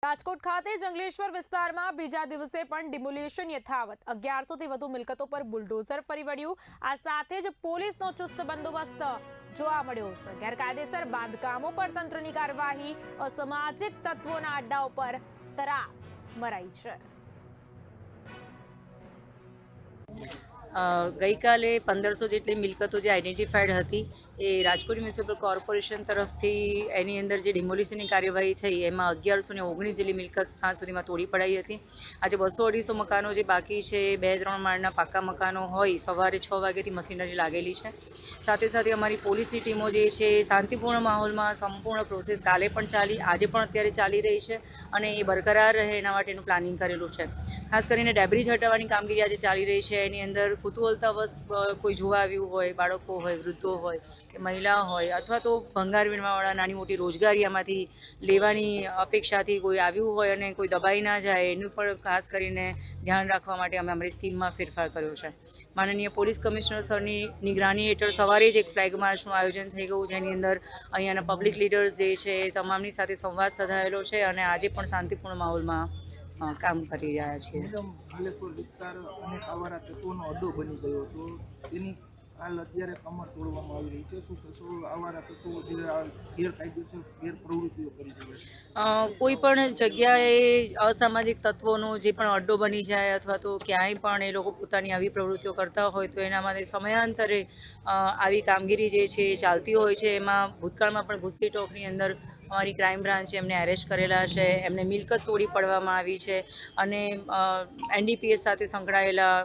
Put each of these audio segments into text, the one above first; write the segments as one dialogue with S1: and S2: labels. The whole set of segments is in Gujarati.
S1: રાજકોટ ખાતે જંગલેશ્વર વિસ્તારમાં બીજા દિવસે પણ ડિમોલિશન યથાવત 1100 થી વધુ મિલકતો પર બુલડોઝર ફરી વળ્યું। આ સાથે જ પોલીસનો ચુસ્ત બંદોબસ્ત જોવા મળ્યો છે। ગેરકાયદેસર બાંધકામો પર તંત્રની કાર્યવાહી, અસામાજિક તત્વોના અડ્ડાઓ પર તરાપ મરાઈ છે।
S2: ગઈકાલે 1500 જેટલી મિલકતો જે આઈડેન્ટિફાઈડ હતી એ રાજકોટ મ્યુનિસિપલ કોર્પોરેશન તરફથી એની અંદર જે ડિમોલિશનની કાર્યવાહી થઈ એમાં 1119 જેટલી મિલકત સાંજ સુધીમાં તોડી પડાઈ હતી। આજે 200-250 મકાનો જે બાકી છે, 2-3 માળના પાકા મકાનો હોય, સવારે 6 વાગ્યાથી મશીનરી લાગેલી છે। સાથે સાથે અમારી પોલીસની ટીમો જે છે શાંતિપૂર્ણ માહોલમાં સંપૂર્ણ પ્રોસેસ કાલે પણ ચાલી, આજે પણ અત્યારે ચાલી રહી છે અને એ બરકરાર રહે એના માટેનું પ્લાનિંગ કરેલું છે। ખાસ કરીને ડેબ્રીજ હટાવવાની કામગીરી આજે ચાલી રહી છે। એની અંદર કુતૂહલતાવશ કોઈ જોવા આવ્યું હોય, બાળકો હોય, વૃદ્ધો હોય કે મહિલા હોય અથવા તો ભંગાર વીણવાવાળા નાની મોટી રોજગારી આમાંથી લેવાની અપેક્ષાથી કોઈ આવ્યું હોય અને કોઈ દબાઈ ના જાય એનું પણ ખાસ કરીને ધ્યાન રાખવા માટે અમે અમારી સ્કીમમાં ફેરફાર કર્યો છે। માનનીય પોલીસ કમિશનર સરની નિગરાની હેઠળ સવારે જ એક ફ્લેગ માર્ચનું આયોજન થઈ ગયું, જેની અંદર અહીંયાના પબ્લિક લીડર્સ જે છે તમામની સાથે સંવાદ સધાયેલો છે અને આજે પણ શાંતિપૂર્ણ માહોલમાં કામ કરી રહ્યા છીએ।
S3: જંગલેશ્વર વિસ્તાર અનેક આવારા તત્વોનો અડ્ડો બની ગયો હતો, તેની હાલ અત્યારે કમર તોડવામાં આવી રહી છે। શું કહેશો, આવારા તત્વો જે ગેરકાયદેસર ગેરપ્રવૃત્તિઓ કરી રહ્યા છે?
S2: કોઈ પણ જગ્યાએ અસામાજિક તત્વોનો જે પણ અડ્ડો બની જાય અથવા તો ક્યાંય પણ એ લોકો પોતાની આવી પ્રવૃત્તિઓ કરતા હોય તો એના માટે સમયાંતરે આવી કામગીરી જે છે એ ચાલતી હોય છે। એમાં ભૂતકાળમાં પણ ગુસ્સી ટોકની અંદર અમારી ક્રાઇમ બ્રાન્ચે એમને એરેસ્ટ કરેલા છે, એમને મિલકત તોડી પડવામાં આવી છે અને NDPS સાથે સંકળાયેલા,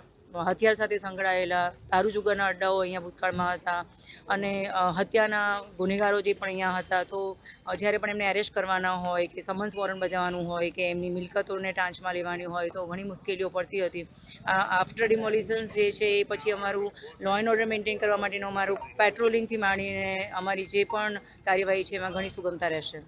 S2: હથિયાર સાથે સંકળાયેલા દારૂ જુગારના અડ્ડાઓ અહીંયા ભૂતકાળમાં હતા અને હત્યાના ગુનેગારો જે પણ અહીંયા હતા, તો જ્યારે પણ એમને એરેસ્ટ કરવાના હોય કે સમન્સ વોરંટ બજાવવાનું હોય કે એમની મિલકતોને ટાંચમાં લેવાની હોય તો ઘણી મુશ્કેલીઓ પડતી હતી। આફ્ટર ડિમોલિશન્સ જે છે એ પછી અમારું લો એન્ડ ઓર્ડર મેન્ટેન કરવા માટેનું અમારું પેટ્રોલિંગથી માંડીને અમારી જે પણ કાર્યવાહી છે એમાં ઘણી સુગમતા રહેશે।